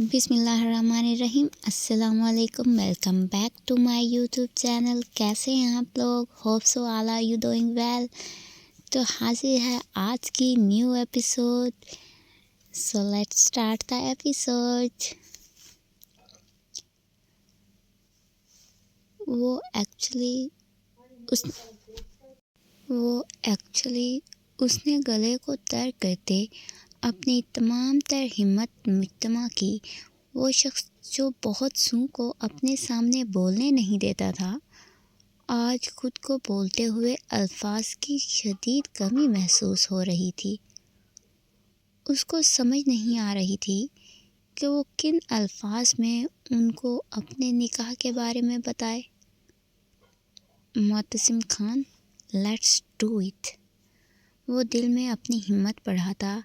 بسم اللہ الرحمن الرحیم۔ السلام علیکم، welcome back to my YouTube channel. کیسے ہیں آپ لوگ؟ Hope so all are you doing well. تو حاضر ہے آج کی new episode, so let start the episode. وہ ایکچولی اس نے گلے کو تر کرتے اپنی تمام تر ہمت مجتمع کی۔ وہ شخص جو بہت سوں کو اپنے سامنے بولنے نہیں دیتا تھا، آج خود کو بولتے ہوئے الفاظ کی شدید کمی محسوس ہو رہی تھی۔ اس کو سمجھ نہیں آ رہی تھی کہ وہ کن الفاظ میں ان کو اپنے نکاح کے بارے میں بتائے۔ Mutasim Khan, let's do it. وہ دل میں اپنی ہمت بڑھاتا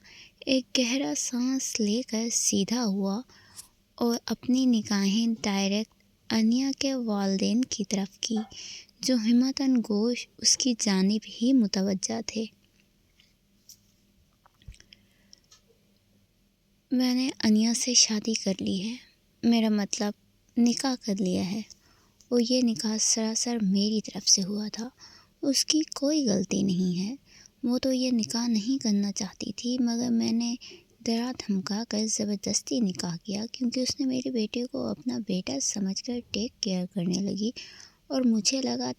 ایک گہرا سانس لے کر سیدھا ہوا اور اپنی نگاہیں ڈائریکٹ انیا کے والدین کی طرف کی، جو ہمتاً گوش اس کی جانب ہی متوجہ تھے۔ میں نے انیا سے شادی کر لی ہے، میرا مطلب نکاح کر لیا ہے، اور یہ نکاح سراسر میری طرف سے ہوا تھا۔ اس کی کوئی غلطی نہیں ہے۔ وہ تو یہ نکاح نہیں کرنا چاہتی تھی، مگر میں نے ڈرا دھمکا کر زبردستی نکاح کیا، کیونکہ اس نے میرے بیٹے کو اپنا بیٹا سمجھ کر ٹیک کیئر کرنے لگی، اور مجھے لگا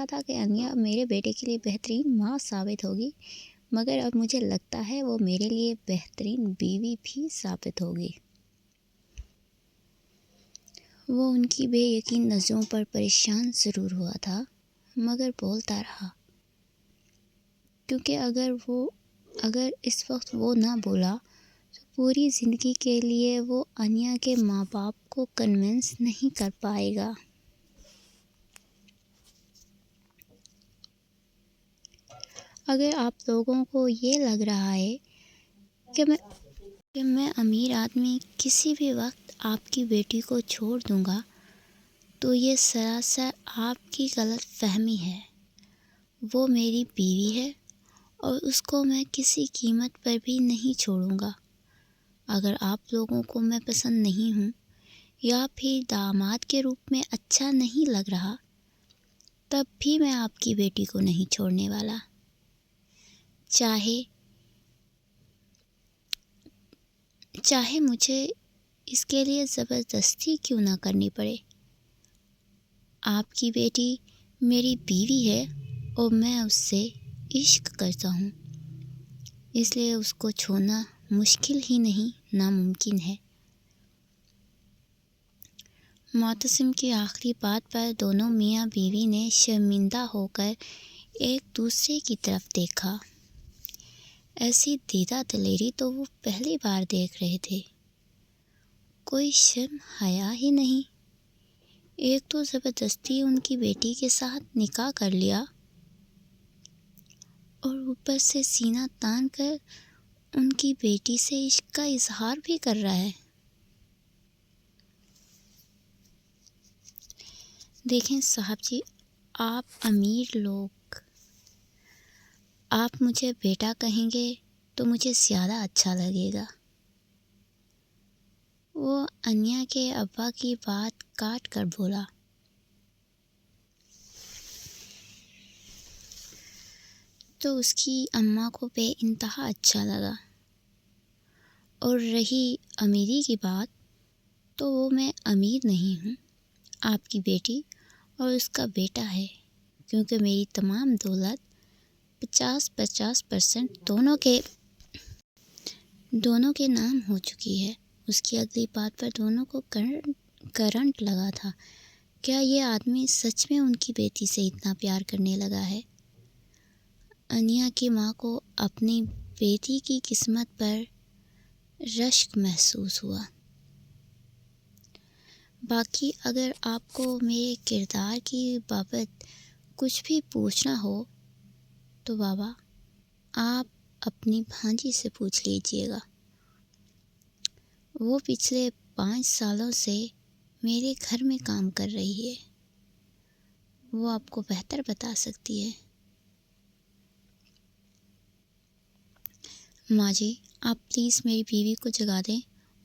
تھا کہ انیا میرے بیٹے کے لیے بہترین ماں ثابت ہوگی، مگر اب مجھے لگتا ہے وہ میرے لیے بہترین بیوی بھی ثابت ہوگی۔ وہ ان کی بے یقین نظروں پر پریشان ضرور ہوا تھا، مگر بولتا رہا، کیونکہ اگر اس وقت وہ نہ بولا تو پوری زندگی کے لیے وہ انیا کے ماں باپ کو کنونس نہیں کر پائے گا۔ اگر آپ لوگوں کو یہ لگ رہا ہے کہ میں امیر آدمی کسی بھی وقت آپ کی بیٹی کو چھوڑ دوں گا، تو یہ سراسر آپ کی غلط فہمی ہے۔ وہ میری بیوی ہے اور اس کو میں کسی قیمت پر بھی نہیں چھوڑوں گا۔ اگر آپ لوگوں کو میں پسند نہیں ہوں یا پھر داماد کے روپ میں اچھا نہیں لگ رہا، تب بھی میں آپ کی بیٹی کو نہیں چھوڑنے والا، چاہے مجھے اس کے لیے زبردستی کیوں نہ کرنی پڑے۔ آپ کی بیٹی میری بیوی ہے اور میں اس سے عشق کرتا ہوں، اس لیے اس کو چھوڑنا مشکل ہی نہیں، ناممکن ہے۔ معتصم کی آخری بات پر دونوں میاں بیوی نے شرمندہ ہو کر ایک دوسرے کی طرف دیکھا۔ ایسی دیدہ دلیری تو وہ پہلی بار دیکھ رہے تھے۔ کوئی شرم حیا ہی نہیں۔ ایک تو زبردستی ان کی بیٹی کے ساتھ نکاح کر لیا، اور اوپر سے سینہ تان کر ان کی بیٹی سے عشق کا اظہار بھی کر رہا ہے۔ دیکھیں صاحب جی، آپ امیر لوگ، آپ مجھے بیٹا کہیں گے تو مجھے زیادہ اچھا لگے گا۔ وہ انیا کے ابا کی بات کاٹ کر بولا۔ تو اس کی اماں کو بے انتہا اچھا لگا۔ اور رہی امیری کی بات، تو وہ میں امیر نہیں ہوں، آپ کی بیٹی اور اس کا بیٹا ہے، کیونکہ میری تمام دولت 50% دونوں کے نام ہو چکی ہے۔ اس کی اگلی بات پر دونوں کو کرنٹ لگا تھا۔ کیا یہ آدمی سچ میں ان کی بیٹی سے اتنا پیار کرنے لگا ہے؟ انیا کی ماں کو اپنی بیٹی کی قسمت پر رشک محسوس ہوا۔ باقی اگر آپ کو میرے کردار کی بابت کچھ بھی پوچھنا ہو تو بابا آپ اپنی بھانجی سے پوچھ لیجئے گا۔ وہ پچھلے 5 سالوں سے میرے گھر میں کام کر رہی ہے، وہ آپ کو بہتر بتا سکتی ہے۔ ماں جی، آپ پلیز میری بیوی کو جگا دیں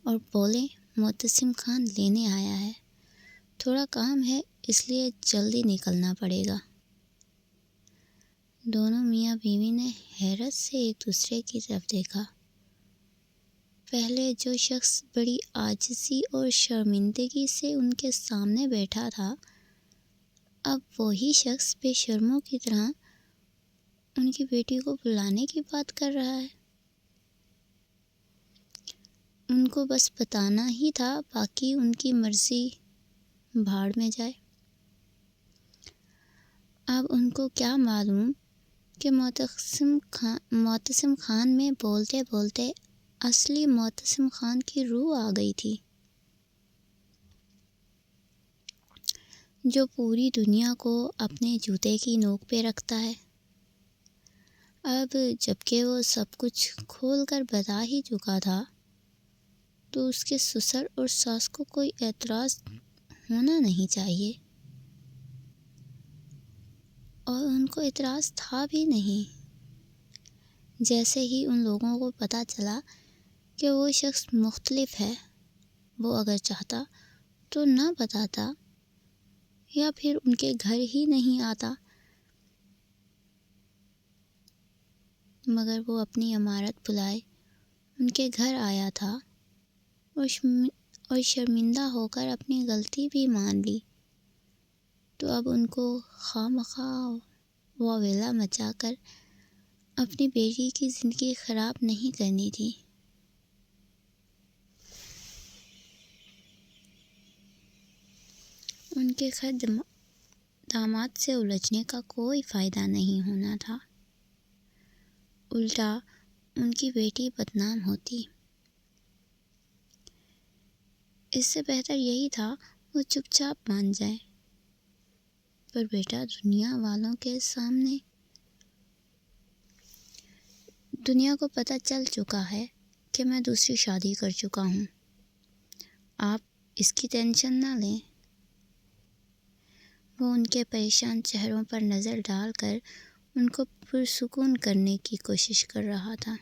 اور بولے معتصم خان لینے آیا ہے، تھوڑا کام ہے اس لیے جلدی نکلنا پڑے گا۔ دونوں میاں بیوی نے حیرت سے ایک دوسرے کی طرف دیکھا۔ پہلے جو شخص بڑی عاجزی اور شرمندگی سے ان کے سامنے بیٹھا تھا، اب وہی شخص بے شرموں کی طرح ان کی بیٹی کو بلانے کی بات کر رہا ہے۔ ان کو بس بتانا ہی تھا، باقی ان کی مرضی بھاڑ میں جائے۔ اب ان کو کیا معلوم کہ معتصم خان میں بولتے بولتے اصلی معتصم خان کی روح آ گئی تھی، جو پوری دنیا کو اپنے جوتے کی نوک پہ رکھتا ہے۔ اب جب کہ وہ سب کچھ کھول کر بتا ہی چکا تھا، تو اس کے سسر اور ساس کو کوئی اعتراض ہونا نہیں چاہیے، اور ان کو اعتراض تھا بھی نہیں۔ جیسے ہی ان لوگوں کو پتہ چلا کہ وہ شخص مختلف ہے، وہ اگر چاہتا تو نہ بتاتا یا پھر ان کے گھر ہی نہیں آتا، مگر وہ اپنی عمارت بلائے ان کے گھر آیا تھا اور شرمندہ ہو کر اپنی غلطی بھی مان لی، تو اب ان کو خواہ واویلا مچا کر اپنی بیٹی کی زندگی خراب نہیں کرنی تھی۔ ان کے گھر داماد سے الجھنے کا کوئی فائدہ نہیں ہونا تھا، الٹا ان کی بیٹی بدنام ہوتی۔ اس سے بہتر یہی تھا وہ چپ چاپ مان جائے، پر بیٹا دنیا والوں کے سامنے، دنیا کو پتہ چل چکا ہے کہ میں دوسری شادی کر چکا ہوں، آپ اس کی ٹینشن نہ لیں۔ وہ ان کے پریشان چہروں پر نظر ڈال کر ان کو پرسکون کرنے کی کوشش کر رہا تھا۔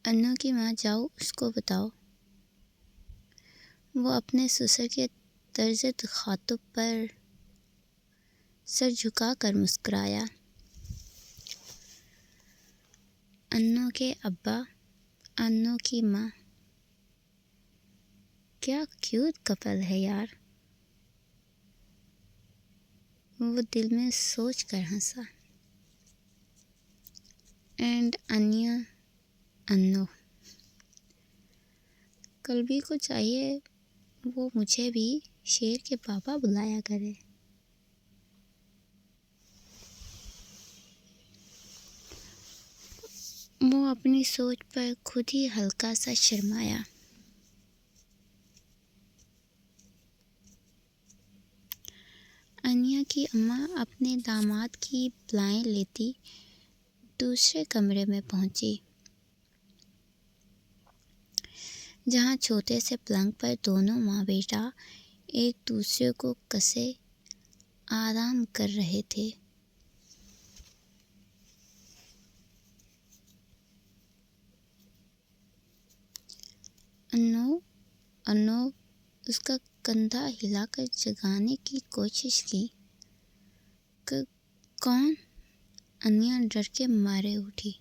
انو کی ماں، جاؤ اس کو بتاؤ۔ وہ اپنے سسر کے طرز تخاطب پر سر جھکا کر مسکرایا۔ انو کے ابا، انو کی ماں، کیا کیوٹ کپل ہے یار، وہ دل میں سوچ کر ہنسا۔ اینڈ انو، کلبی کو چاہیے وہ مجھے بھی شیر کے پاپا بلایا کرے۔ وہ اپنی سوچ پر خود ہی ہلکا سا شرمایا۔ انیا کی اماں اپنے داماد کی بلائیں لیتی دوسرے کمرے میں پہنچی، جہاں چھوٹے سے پلنگ پر دونوں ماں بیٹا ایک دوسرے کو کسے آرام کر رہے تھے۔ انو اس کا کندھا ہلا کر جگانے کی کوشش کی۔ کون؟ انیا ڈر کے مارے اٹھی۔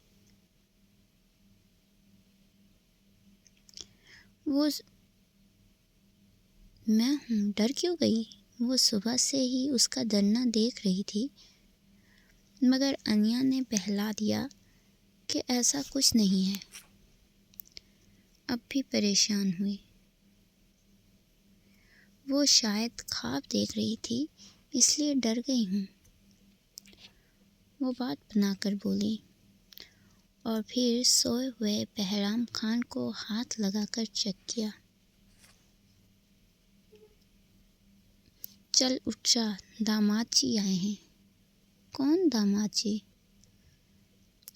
میں ہوں، ڈر کیوں گئی؟ وہ صبح سے ہی اس کا ڈرنا دیکھ رہی تھی، مگر انیا نے بہلا دیا کہ ایسا کچھ نہیں ہے۔ اب بھی پریشان ہوئی۔ وہ شاید خواب دیکھ رہی تھی، اس لیے ڈر گئی ہوں، وہ بات بنا کر بولی، اور پھر سوئے ہوئے بہرام خان کو ہاتھ لگا کر چیک کیا۔ چل اٹھ جا، داماد جی آئے ہیں۔ کون داماد جی؟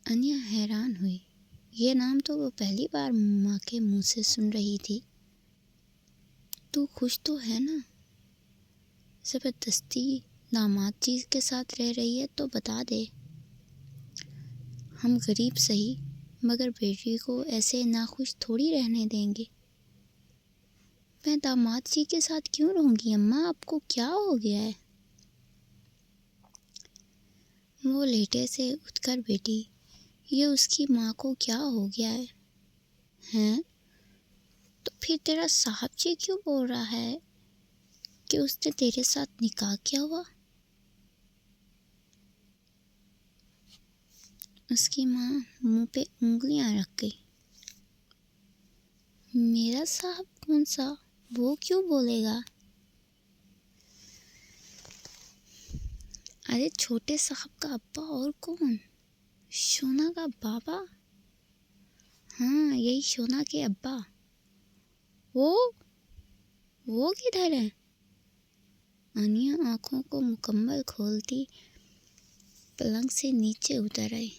انیا حیران ہوئی، یہ نام تو وہ پہلی بار ماں کے منہ سے سن رہی تھی۔ تو خوش تو ہے نا؟ زبردستی داماد جی کے ساتھ رہ رہی ہے تو بتا دے، ہم غریب سہی مگر بیٹی کو ایسے ناخوش تھوڑی رہنے دیں گے۔ میں داماد جی کے ساتھ کیوں رہوں گی اماں، آپ کو کیا ہو گیا ہے؟ وہ لیٹے سے اٹھ کر بیٹی، یہ اس کی ماں کو کیا ہو گیا ہے؟ ہیں؟ تو پھر تیرا صاحب جی کیوں بول رہا ہے کہ اس نے تیرے ساتھ نکاح کیا ہوا؟ اس کی ماں منہ پہ انگلیاں رکھ گئی۔ میرا صاحب کون سا؟ وہ کیوں بولے گا؟ ارے چھوٹے صاحب کا ابا اور کون؟ شونا کا بابا؟ ہاں یہی شونا کے ابا۔ وہ کدھر ہے؟ انیا آنکھوں کو مکمل کھولتی پلنگ سے نیچے اتر آئی۔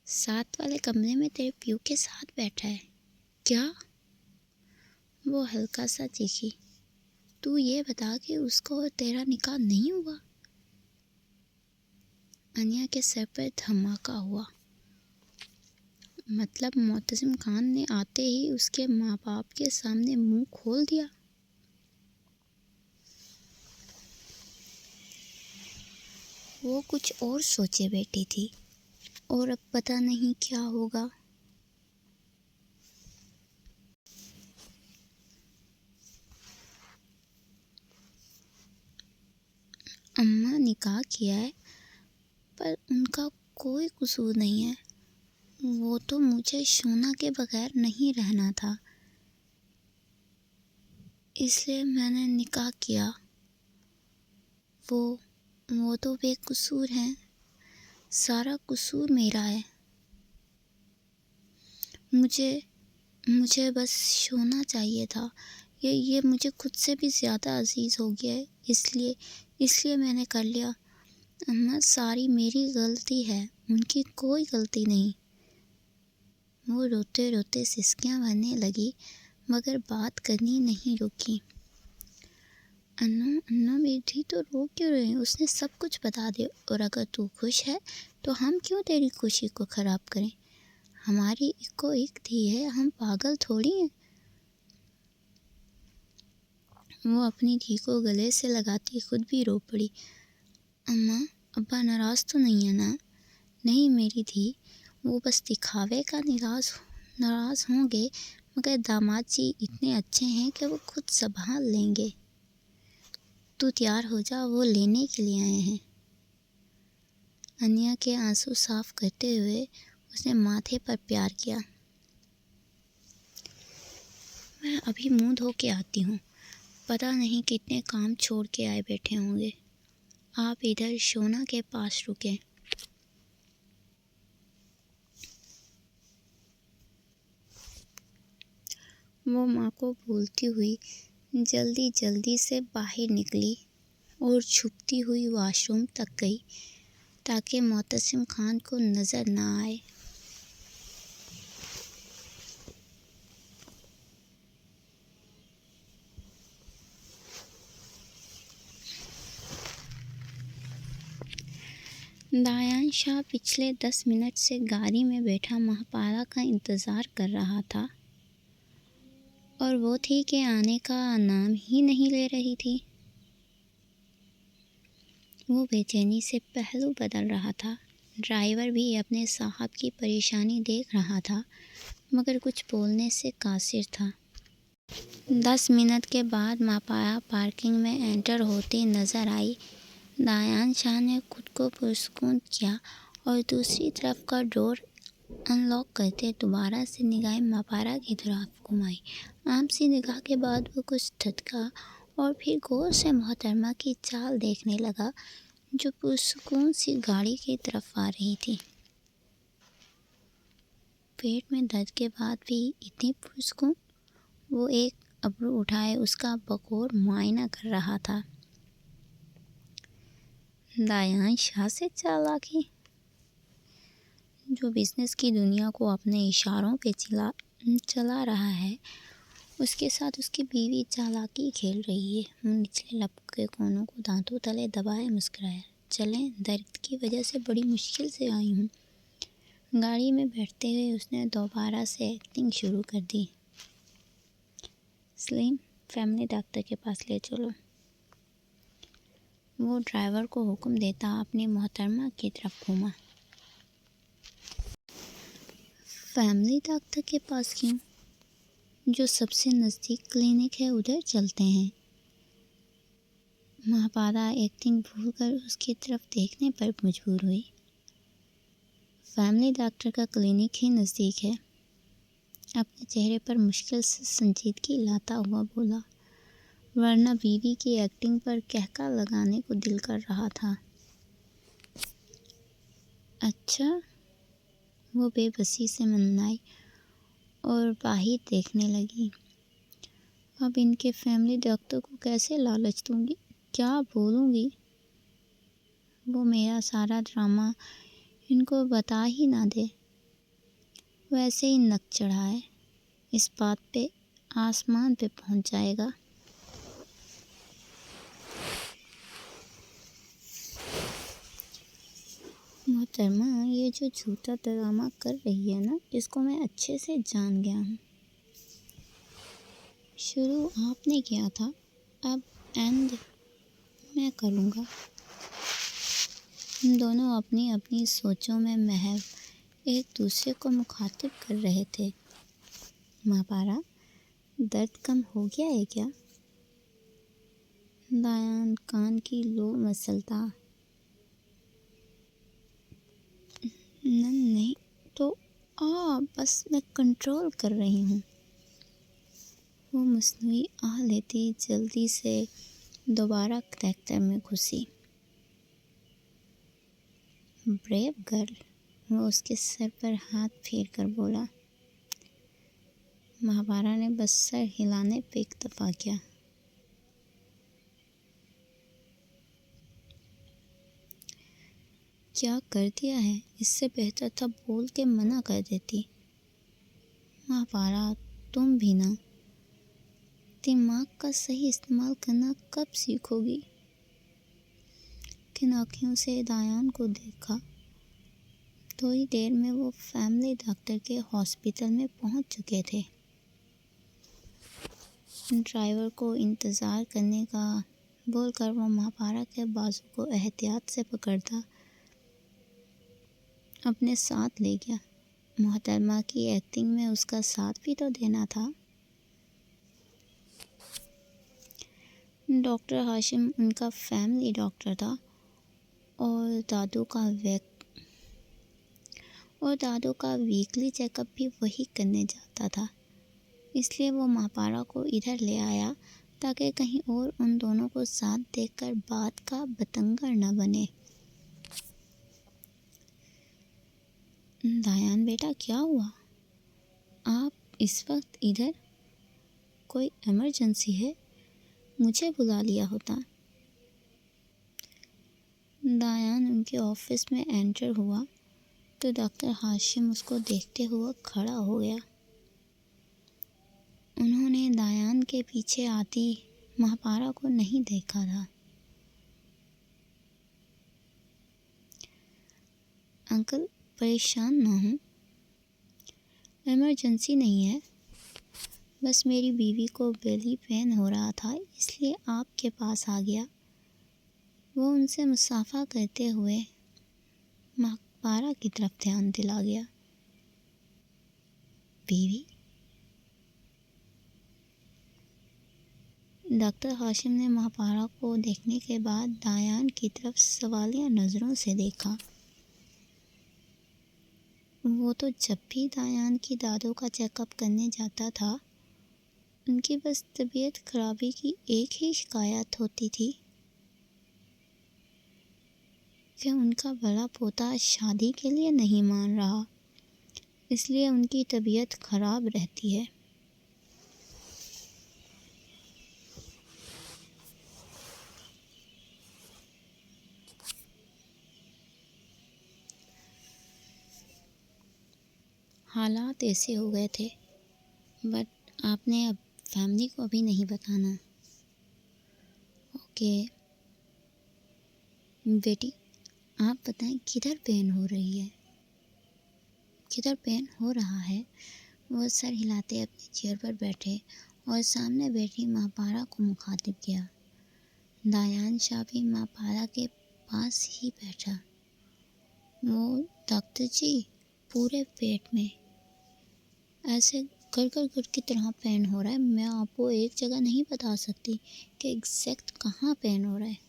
ساتھ والے کمرے میں تیرے پیو کے ساتھ بیٹھا ہے۔ کیا؟ وہ ہلکا سا چیخی۔ تو یہ بتا کہ اس کو تیرا نکاح نہیں ہوا؟ انیا کے سر پر دھماکہ ہوا۔ مطلب معتصم خان نے آتے ہی اس کے ماں باپ کے سامنے منہ کھول دیا؟ وہ کچھ اور سوچے بیٹھی تھی، اور اب پتہ نہیں کیا ہوگا۔ اماں نکاح کیا ہے پر ان کا کوئی قصور نہیں ہے۔ وہ تو مجھے شونا کے بغیر نہیں رہنا تھا، اس لیے میں نے نکاح کیا۔ وہ تو بے قصور ہیں، سارا قصور میرا ہے۔ مجھے بس شونا چاہیے تھا، یہ مجھے خود سے بھی زیادہ عزیز ہو گیا ہے، اس لیے میں نے کر لیا۔ اماں ساری میری غلطی ہے، ان کی کوئی غلطی نہیں۔ وہ روتے روتے سسکیاں بھرنے لگی مگر بات کرنی نہیں روکی۔ انو میری تو رو کیوں رہے؟ اس نے سب کچھ بتا دیا، اور اگر تو خوش ہے تو ہم کیوں تیری خوشی کو خراب کریں؟ ہماری ایک دھی ہے، ہم پاگل تھوڑی ہیں۔ وہ اپنی دھی کو گلے سے لگاتی خود بھی رو پڑی۔ اماں ابا ناراض تو نہیں ہے نا؟ نہیں میری دھی، وہ بس دکھاوے کا ناراض ہوں گے، مگر داماد جی اتنے اچھے ہیں کہ وہ خود سنبھال لیں گے۔ تو تیار ہو جا، وہ لینے کے لیے آئے ہیں۔ انیا کے آنسو صاف کرتے ہوئے اس نے ماتھے پر پیار کیا۔ میں ابھی منہ دھو کے آتی ہوں، پتہ نہیں کتنے کام چھوڑ کے آئے بیٹھے ہوں گے۔ آپ ادھر شونا کے پاس رکیں۔ وہ ماں کو بولتی ہوئی جلدی سے باہر نکلی اور چھپتی ہوئی واش روم تک گئی تاکہ معتصم خان کو نظر نہ آئے۔ دایان شاہ پچھلے 10 منٹ سے گاڑی میں بیٹھا مہاپارا کا انتظار کر رہا تھا، اور وہ تھی کہ آنے کا نام ہی نہیں لے رہی تھی۔ وہ بے چینی سے پہلو بدل رہا تھا۔ ڈرائیور بھی اپنے صاحب کی پریشانی دیکھ رہا تھا مگر کچھ بولنے سے قاصر تھا۔ 10 منٹ کے بعد مہاپارا پارکنگ میں انٹر ہوتی نظر آئی۔ دایان شاہ نے خود کو پرسکون کیا اور دوسری طرف کا ڈور ان لاک کرتے دوبارہ سے نگاہیں مہاپارا کی طرف گھمائی۔ عام سی نگاہ کے بعد وہ کچھ تھتکا اور پھر غور سے محترمہ کی چال دیکھنے لگا جو پرسکون سی گاڑی کی طرف آ رہی تھی۔ پیٹ میں درد کے بعد بھی اتنی پرسکون؟ وہ ایک ابرو اٹھائے اس کا بغور معائنہ کر رہا تھا۔ دایان شاہ سے چالاکی؟ جو بزنس کی دنیا کو اپنے اشاروں پہ چلا رہا ہے، اس کے ساتھ اس کی بیوی چالاکی کھیل رہی ہے۔ وہ نچلے لب کے کونوں کو دانتوں تلے دبائے مسکرایا۔ چلیں، درد کی وجہ سے بڑی مشکل سے آئی ہوں۔ گاڑی میں بیٹھتے ہوئے اس نے دوبارہ سے ایکٹنگ شروع کر دی۔ سلیم، فیملی ڈاکٹر کے پاس لے چلو۔ وہ ڈرائیور کو حکم دیتا اپنی محترمہ کی طرف گھوما۔ فیملی ڈاکٹر کے پاس کیوں؟ جو سب سے نزدیک کلینک ہے ادھر چلتے ہیں۔ مہاپارا ایکٹنگ بھول کر اس کی طرف دیکھنے پر مجبور ہوئی۔ فیملی ڈاکٹر کا کلینک ہی نزدیک ہے۔ اپنے چہرے پر مشکل سے سنجیدگی لاتا ہوا بولا، ورنہ بیوی کی ایکٹنگ پر کہکا لگانے کو دل کر رہا تھا۔ اچھا، وہ بے بسی سے منمنائی اور باہر دیکھنے لگی۔ اب ان کے فیملی ڈاکٹر کو کیسے لالچ دوں گی؟ کیا بولوں گی؟ وہ میرا سارا ڈرامہ ان کو بتا ہی نہ دے۔ ویسے ہی نک چڑھائے، اس بات پہ آسمان پہ پہنچ جائے گا۔ محترمہ، یہ جو جھوٹا ڈرامہ کر رہی ہے نا، اس کو میں اچھے سے جان گیا ہوں۔ شروع آپ نے کیا تھا، اب اینڈ میں کروں گا۔ دونوں اپنی اپنی سوچوں میں محو ایک دوسرے کو مخاطب کر رہے تھے۔ مہاپارا، درد کم ہو گیا ہے کیا؟ دایان کان کی لو مسلتا۔ نہیں تو بس میں کنٹرول کر رہی ہوں۔ وہ مصنوعی آہ لیتی جلدی سے دوبارہ کریکٹر میں گھسی۔ بریو گرل، وہ اس کے سر پر ہاتھ پھیر کر بولا۔ مہاپارا نے بس سر ہلانے پہ اکتفا کیا۔ کیا کر دیا ہے؟ اس سے بہتر تھا بول کے منع کر دیتی۔ مہاپارا، تم بھی نا، دماغ کا صحیح استعمال کرنا کب سیکھو گی؟ کن آنکھوں سے دایان کو دیکھا۔ تھوڑی دیر میں وہ فیملی ڈاکٹر کے ہاسپٹل میں پہنچ چکے تھے۔ ڈرائیور کو انتظار کرنے کا بول کر وہ مہاپارا کے بازو کو احتیاط سے پکڑتا اپنے ساتھ لے گیا۔ محترمہ کی ایکٹنگ میں اس کا ساتھ بھی تو دینا تھا۔ ڈاکٹر ہاشم ان کا فیملی ڈاکٹر تھا اور دادو کا ویکلی چیک اپ بھی وہی کرنے جاتا تھا۔ اس لیے وہ مہاپارا کو ادھر لے آیا تاکہ کہیں اور ان دونوں کو ساتھ دیکھ کر بات کا بتنگڑ نہ بنے۔ دایان بیٹا، کیا ہوا؟ آپ اس وقت ادھر؟ کوئی ایمرجنسی ہے؟ مجھے بلا لیا ہوتا۔ دایان ان کے آفس میں انٹر ہوا تو ڈاکٹر ہاشم اس کو دیکھتے ہوئے کھڑا ہو گیا۔ انہوں نے دایان کے پیچھے آتی مہاپارا کو نہیں دیکھا تھا۔ انکل، پریشان نہ ہوں، ایمرجنسی نہیں ہے، بس میری بیوی کو بیلی پین ہو رہا تھا اس لیے آپ کے پاس آ گیا۔ وہ ان سے مصافحہ کرتے ہوئے مہاپارا کی طرف دھیان دلا گیا۔ بیوی؟ ڈاکٹر ہاشم نے مہاپارا کو دیکھنے کے بعد دایان کی طرف سوالیہ نظروں سے دیکھا۔ وہ تو جب بھی دایان کی دادو کا چیک اپ کرنے جاتا تھا، ان کی بس طبیعت خرابی کی ایک ہی شکایت ہوتی تھی کہ ان کا بڑا پوتا شادی کے لیے نہیں مان رہا، اس لیے ان کی طبیعت خراب رہتی ہے۔ حالات ایسے ہو گئے تھے، بٹ آپ نے اب فیملی کو ابھی نہیں بتانا۔ اوکے بیٹی، آپ بتائیں کدھر پین ہو رہی ہے؟ کدھر پین ہو رہا ہے؟ وہ سر ہلاتے اپنی چیئر پر بیٹھے اور سامنے بیٹھی مہاپارا کو مخاطب کیا۔ دایان شاہ بھی مہاپارا کے پاس ہی بیٹھا۔ وہ ڈاکٹر جی، پورے پیٹ میں ایسے گڑ کی طرح پین ہو رہا ہے، میں آپ کو ایک جگہ نہیں بتا سکتی کہ ایگزیکٹ کہاں پین ہو رہا ہے۔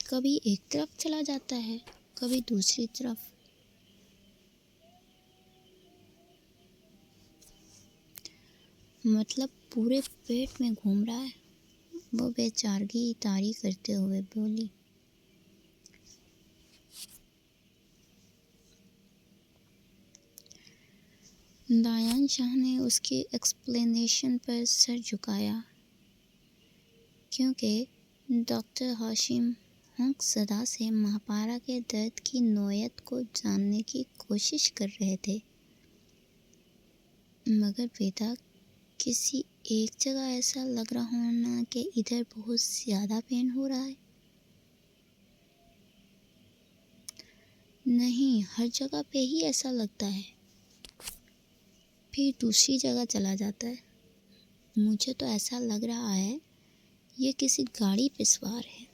کبھی ایک طرف چلا جاتا ہے، کبھی دوسری طرف۔ مطلب پورے پیٹ میں گھوم رہا ہے؟ وہ بے چارگی طاری کرتے ہوئے بولی۔ دایان شاہ نے اس کی ایکسپلینیشن پر سر جھکایا کیونکہ ڈاکٹر ہاشم ہونک صدا سے مہاپارا کے درد کی نوعیت کو جاننے کی کوشش کر رہے تھے۔ مگر بیٹا، کسی ایک جگہ ایسا لگ رہا ہونا کہ ادھر بہت زیادہ پین ہو رہا ہے؟ نہیں، ہر جگہ پہ ہی ایسا لگتا ہے، پھر دوسری جگہ چلا جاتا ہے۔ مجھے تو ایسا لگ رہا ہے یہ کسی گاڑی پہ سوار ہے،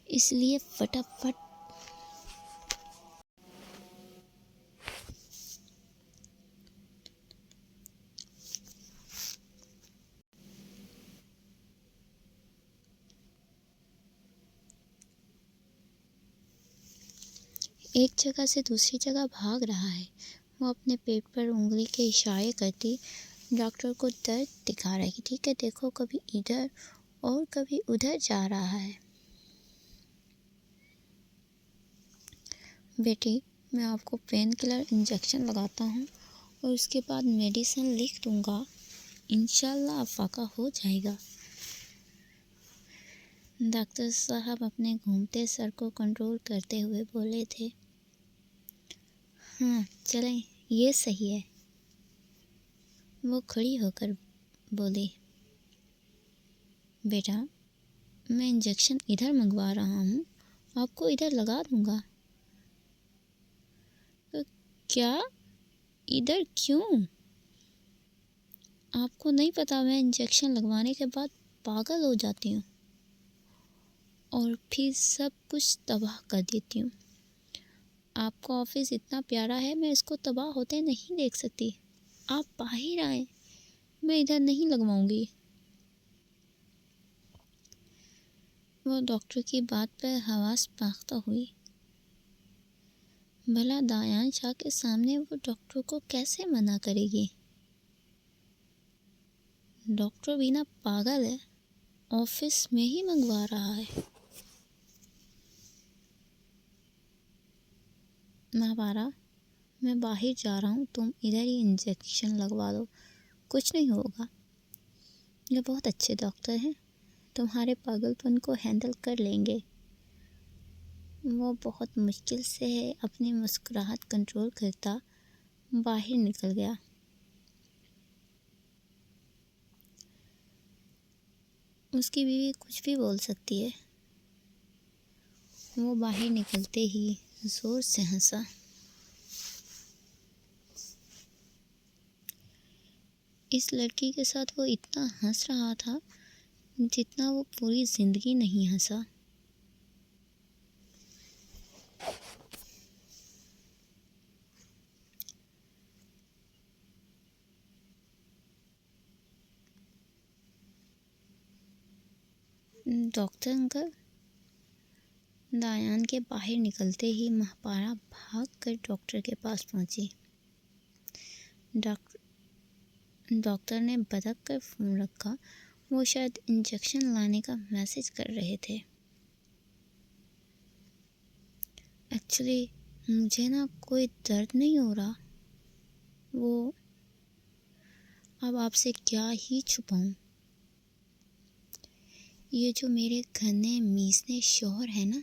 اس لیے فٹافٹ ایک جگہ سے دوسری جگہ بھاگ رہا ہے۔ وہ اپنے پیٹ پر انگلی کے اشارے کرتی ڈاکٹر کو درد دکھا رہی تھی کہ دیکھو، کبھی ادھر اور کبھی ادھر جا رہا ہے۔ بیٹی، میں آپ کو پین کلر انجیکشن لگاتا ہوں اور اس کے بعد میڈیسن لکھ دوں گا، انشاءاللہ افاقہ ہو جائے گا۔ ڈاکٹر صاحب اپنے گھومتے سر کو کنٹرول کرتے ہوئے بولے تھے۔ ہاں چلیں، یہ صحیح ہے۔ وہ کھڑی ہو کر بولی۔ بیٹا، میں انجیکشن ادھر منگوا رہا ہوں، آپ کو ادھر لگا دوں گا۔ کیا؟ ادھر کیوں؟ آپ کو نہیں پتا میں انجیکشن لگوانے کے بعد پاگل ہو جاتی ہوں اور پھر سب کچھ تباہ کر دیتی ہوں۔ آپ کا آفس اتنا پیارا ہے، میں اس کو تباہ ہوتے نہیں دیکھ سکتی۔ آپ باہر آئیں، میں ادھر نہیں لگواؤں گی۔ وہ ڈاکٹر کی بات پر حواس باختہ ہوئی۔ بھلا دایان شاہ کے سامنے وہ ڈاکٹر کو کیسے منع کرے گی؟ ڈاکٹر بھی نا پاگل ہے، آفس میں ہی منگوا رہا ہے۔ مہاپارا، میں باہر جا رہا ہوں، تم ادھر ہی انجیکشن لگوا دو، کچھ نہیں ہوگا۔ یہ بہت اچھے ڈاکٹر ہیں، تمہارے پاگل پن کو ہینڈل کر لیں گے۔ وہ بہت مشکل سے اپنی مسکراہٹ کنٹرول کرتا باہر نکل گیا۔ اس کی بیوی کچھ بھی بول سکتی ہے۔ وہ باہر نکلتے ہی زور سے ہنسا۔ اس لڑکی کے ساتھ وہ اتنا ہنس رہا تھا جتنا وہ پوری زندگی نہیں ہنسا۔ ڈاکٹر انکل، دایان کے باہر نکلتے ہی مہاپارا بھاگ کر ڈاکٹر کے پاس پہنچی۔ ڈاکٹر نے بدک کر فون رکھا، وہ شاید انجیکشن لانے کا میسج کر رہے تھے۔ ایکچولی مجھے نا کوئی درد نہیں ہو رہا، وہ اب آپ سے کیا ہی چھپاؤں۔ یہ جو میرے گھنے میسنے شوہر ہے نا،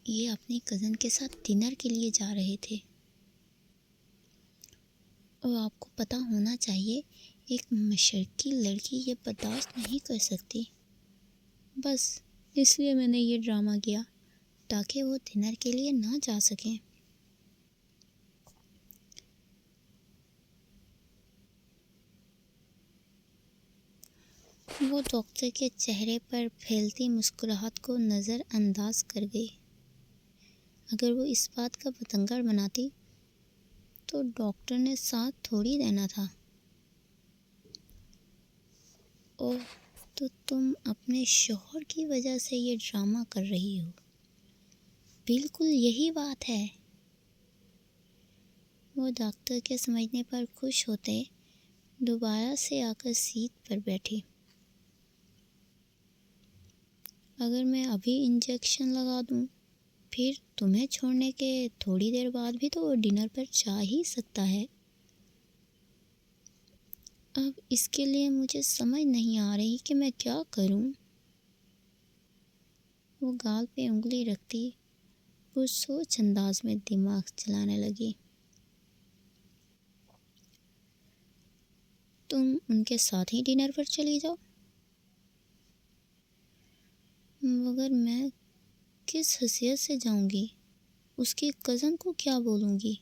یہ اپنی کزن کے ساتھ ڈنر کے لیے جا رہے تھے، اور آپ کو پتہ ہونا چاہیے ایک مشرقی لڑکی یہ برداشت نہیں کر سکتی۔ بس اس لیے میں نے یہ ڈرامہ کیا تاکہ وہ ڈنر کے لیے نہ جا سکیں۔ وہ ڈاکٹر کے چہرے پر پھیلتی مسکراہٹ کو نظر انداز کر گئی۔ اگر وہ اس بات کا بتنگڑ بناتی تو ڈاکٹر نے ساتھ تھوڑی دینا تھا۔ اوہ، تو تم اپنے شوہر کی وجہ سے یہ ڈرامہ کر رہی ہو۔ بالکل یہی بات ہے۔ وہ ڈاکٹر کے سمجھنے پر خوش ہوتے دوبارہ سے آ کر سیٹ پر بیٹھی۔ اگر میں ابھی انجیکشن لگا دوں پھر تمہیں چھوڑنے کے تھوڑی دیر بعد بھی تو وہ ڈنر پر جا ہی سکتا ہے۔ اب اس کے لیے مجھے سمجھ نہیں آ رہی کہ میں کیا کروں۔ وہ گال پہ انگلی رکھتی پرسوچ انداز میں دماغ چلانے لگی۔ تم ان کے ساتھ ہی ڈنر پر چلی جاؤ۔ مگر میں کس حیثیت سے جاؤں گی؟ اس کی کزن کو کیا بولوں گی؟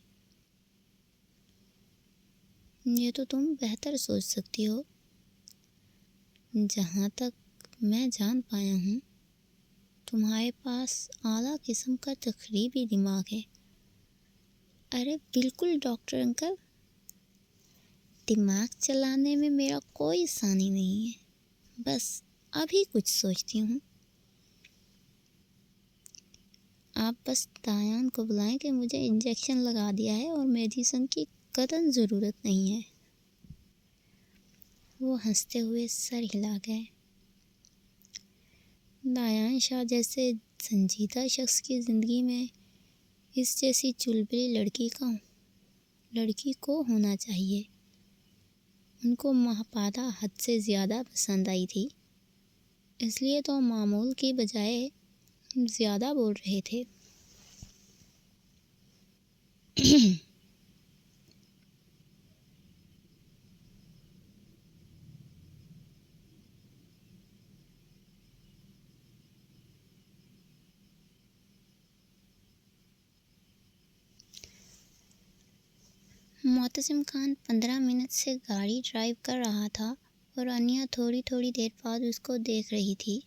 یہ تو تم بہتر سوچ سکتی ہو۔ جہاں تک میں جان پایا ہوں تمہارے پاس اعلیٰ قسم کا تخریبی دماغ ہے۔ ارے بالکل ڈاکٹر انکل، دماغ چلانے میں میرا کوئی ثانی نہیں ہے، بس ابھی کچھ سوچتی ہوں۔ آپ بس دایان کو بلائیں کہ مجھے انجیکشن لگا دیا ہے اور میڈیسن کی قطعاً ضرورت نہیں ہے۔ وہ ہنستے ہوئے سر ہلا گئے۔ دایان شاہ جیسے سنجیدہ شخص کی زندگی میں اس جیسی چلبلی لڑکی کو ہونا چاہیے۔ ان کو مہاپادا حد سے زیادہ پسند آئی تھی، اس لیے تو معمول کی بجائے زیادہ بول رہے تھے۔ معتصم خان 15 منٹ سے گاڑی ڈرائیو کر رہا تھا اور انیا تھوڑی دیر بعد اس کو دیکھ رہی تھی،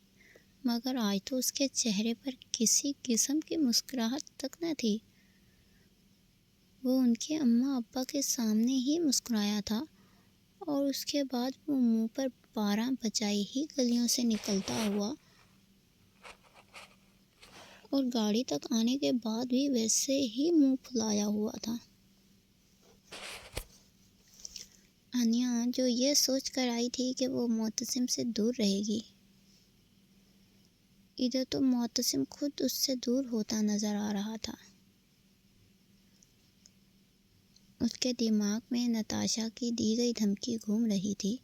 مگر آج تو اس کے چہرے پر کسی قسم کی مسکراہٹ تک نہ تھی۔ وہ ان کے اماں ابا کے سامنے ہی مسکرایا تھا اور اس کے بعد وہ منہ پر بارہ بجائی ہی گلیوں سے نکلتا ہوا اور گاڑی تک آنے کے بعد بھی ویسے ہی منہ پھلایا ہوا تھا۔ انیا جو یہ سوچ کر آئی تھی کہ وہ معتصم سے دور رہے گی، ادھر تو معتصم خود اس سے دور ہوتا نظر آ رہا تھا۔ اس کے دماغ میں نتاشا کی دی گئی دھمکی گھوم رہی تھی،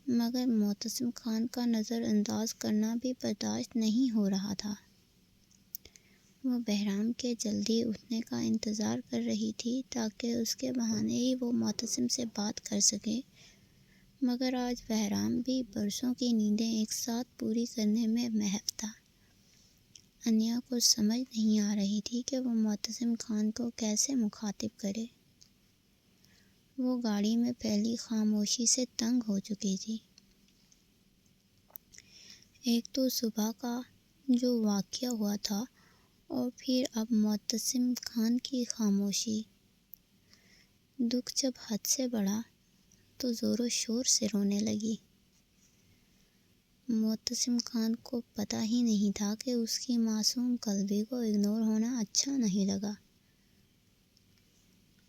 مگر معتصم خان کا نظر انداز کرنا بھی برداشت نہیں ہو رہا تھا۔ وہ بہرام کے جلدی اٹھنے کا انتظار کر رہی تھی تاکہ اس کے بہانے ہی وہ معتصم سے بات کر سکے، مگر آج بہرام بھی برسوں کی نیندیں ایک ساتھ پوری کرنے میں محو تھا۔ انیا کو سمجھ نہیں آ رہی تھی کہ وہ معتصم خان کو کیسے مخاطب کرے۔ وہ گاڑی میں پہلی خاموشی سے تنگ ہو چکی تھی۔ ایک تو صبح کا جو واقعہ ہوا تھا اور پھر اب معتصم خان کی خاموشی۔ دکھ جب حد سے بڑھا تو زور و شور سے رونے لگی۔ معتصم خان کو پتہ ہی نہیں تھا کہ اس کی معصوم قلبی کو اگنور ہونا اچھا نہیں لگا۔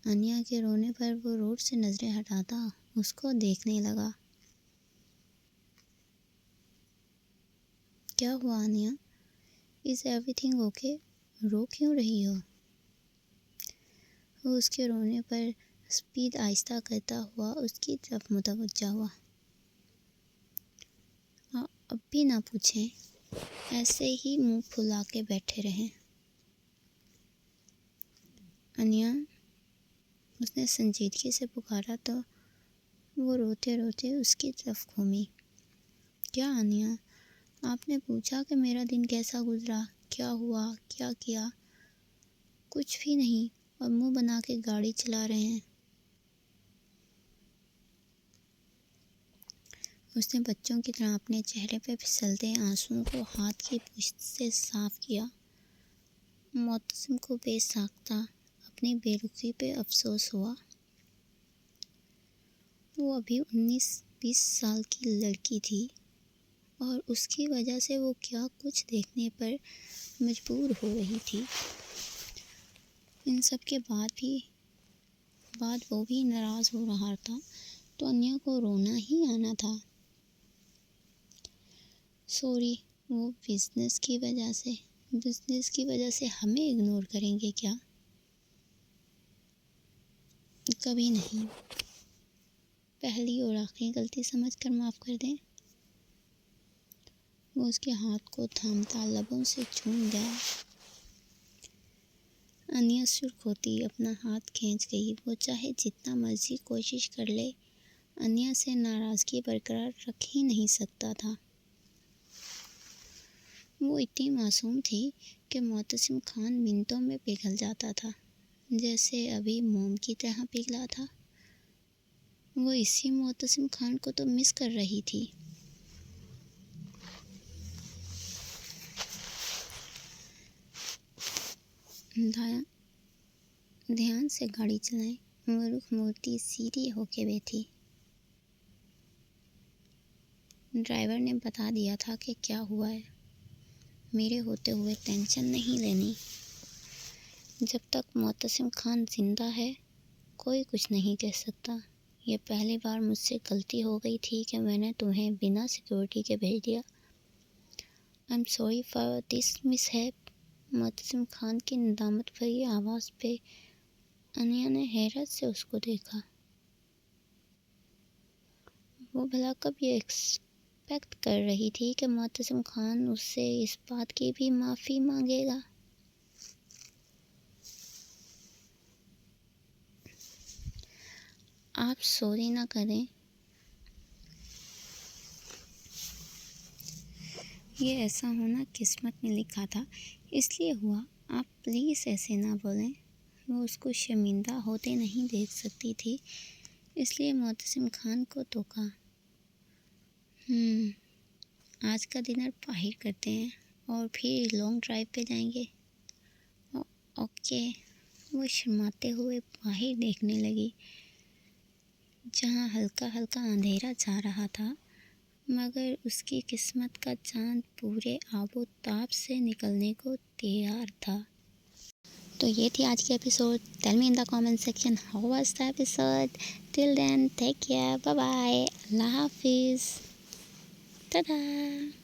انیا کے رونے پر وہ روڈ سے نظریں ہٹاتا اس کو دیکھنے لگا۔ کیا ہوا Anya? Is everything okay? رو کیوں رہی ہو؟ وہ اس کے رونے پر سپیڈ آہستہ کرتا ہوا اس کی طرف متوجہ ہوا۔ اب بھی نہ پوچھیں، ایسے ہی منہ پھلا کے بیٹھے رہیں۔ انیا، اس نے سنجیدگی سے پکارا تو وہ روتے روتے اس کی طرف گھومی۔ کیا انیا؟ آپ نے پوچھا کہ میرا دن کیسا گزرا؟ کیا ہوا، کیا کیا؟ کچھ بھی نہیں، اور منہ بنا کے گاڑی چلا رہے ہیں۔ اس نے بچوں کی طرح اپنے چہرے پہ پھسلتے آنسوؤں کو ہاتھ کی پشت سے صاف کیا۔ معتصم کو بے ساختہ اپنی بے رخی پہ افسوس ہوا۔ وہ ابھی 19-20 سال کی لڑکی تھی اور اس کی وجہ سے وہ کیا کچھ دیکھنے پر مجبور ہو رہی تھی۔ ان سب کے بعد وہ بھی ناراض ہو رہا تھا تو انیا کو رونا ہی آنا تھا۔ سوری، وہ بزنس کی وجہ سے ہمیں اگنور کریں گے کیا؟ کبھی نہیں۔ پہلی اور آخری غلطی سمجھ کر معاف کر دیں۔ وہ اس کے ہاتھ کو تھامتا لبوں سے چوم گیا۔ انیا سرخ ہوتی اپنا ہاتھ کھینچ گئی۔ وہ چاہے جتنا مرضی کوشش کر لے، انیا سے ناراضگی برقرار رکھ ہی نہیں سکتا تھا۔ وہ اتنی معصوم تھی کہ معتصم خان منٹوں میں پگھل جاتا تھا، جیسے ابھی موم کی طرح پگھلا تھا۔ وہ اسی معتصم خان کو تو مس کر رہی تھی۔ دھیان سے گاڑی چلائیں۔ وہ رخ موڑتی سیدھی ہو کے بیٹھی۔ ڈرائیور نے بتا دیا تھا کہ کیا ہوا ہے۔ میرے ہوتے ہوئے ٹینشن نہیں لینی۔ جب تک معتصم خان زندہ ہے کوئی کچھ نہیں کہہ سکتا۔ یہ پہلی بار مجھ سے غلطی ہو گئی تھی کہ میں نے تمہیں بنا سیکورٹی کے بھیج دیا۔ I am sorry for this miss heap. Mutasim Khan کی ندامت بھری آواز پہ انیا نے حیرت سے اس کو دیکھا۔ وہ بھلا کب یہ ایکسپیکٹ کر رہی تھی کہ معتصم خان اس سے اس بات کی بھی معافی مانگے گا؟ آپ سوری نہ کریں، یہ ایسا ہونا قسمت میں لکھا تھا، اس لیے ہوا۔ آپ پلیز ایسے نہ بولیں۔ وہ اس کو شرمندہ ہوتے نہیں دیکھ سکتی تھی، اس لیے معتصم خان کو ٹوکا۔ آج کا ڈنر باہر کرتے ہیں اور پھر لانگ ڈرائیو پہ جائیں گے۔ اوکے۔ وہ شرماتے ہوئے باہر دیکھنے لگی، جہاں ہلکا ہلکا اندھیرا چھا رہا تھا، مگر اس کی قسمت کا چاند پورے آب و تاب سے نکلنے کو تیار تھا۔ تو یہ تھی آج کی episode. Tell me in the comment section how was the episode. Till then take care, bye bye, Allah حافظ، ٹاٹا۔